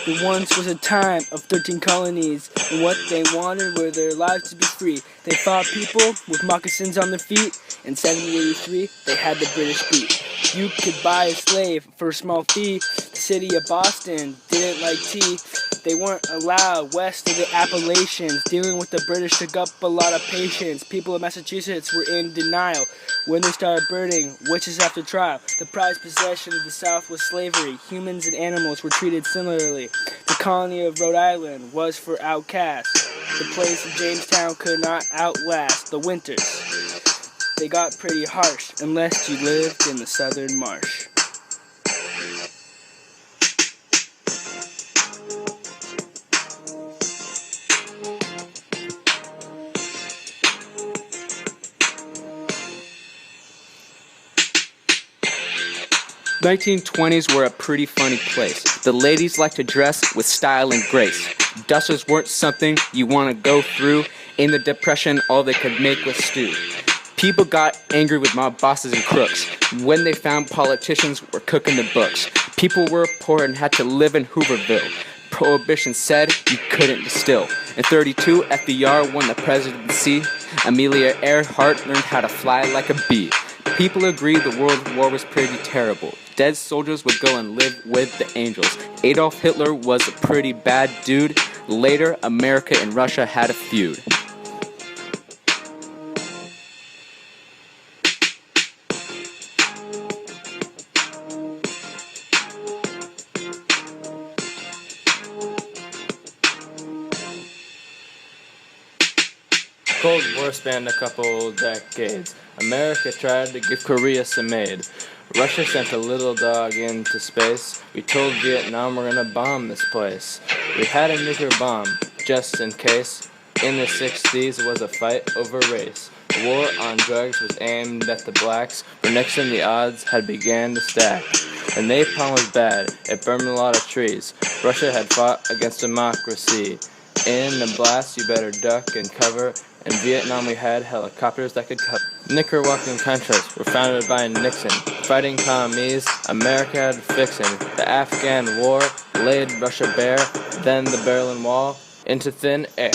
There once was a time of 13 colonies, and what they wanted were their lives to be free. They fought people with moccasins on their feet. In 1783, they had the British beat. You could buy a slave for a small fee. The city of Boston didn't like tea. They weren't allowed west of the Appalachians. Dealing with the British took up a lot of patience. People of Massachusetts were in denial when they started burning witches after trial. The prized possession of the South was slavery. Humans and animals were treated similarly. The colony of Rhode Island was for outcasts. The place of Jamestown could not outlast the winters. They got pretty harsh unless you lived in the southern marsh. 1920s were a pretty funny place. The ladies liked to dress with style and grace. Dusters weren't something you want to go through. In the Depression, all they could make was stew. People got angry with mob bosses and crooks when they found politicians were cooking the books. People were poor and had to live in Hooverville. Prohibition said you couldn't distill. In 32, FDR won the presidency. Amelia Earhart learned how to fly like a bee. People agreed the World War was pretty terrible. Dead soldiers would go and live with the angels. Adolf Hitler was a pretty bad dude. Later, America and Russia had a feud. Cold War spanned a couple decades. America tried to give Korea some aid. Russia sent a little dog into space. We told Vietnam we're gonna bomb this place. We had a nuclear bomb, just in case. In the 60s it was a fight over race. The war on drugs was aimed at the blacks. For Nixon the odds had began to stack. The napalm was bad, it burned a lot of trees. Russia had fought against democracy. In the blast you better duck and cover. In Vietnam we had helicopters that could cover. Nicaraguan countries were founded by Nixon. Fighting commies, America had fixin'. The Afghan war laid Russia bare, then the Berlin Wall into thin air.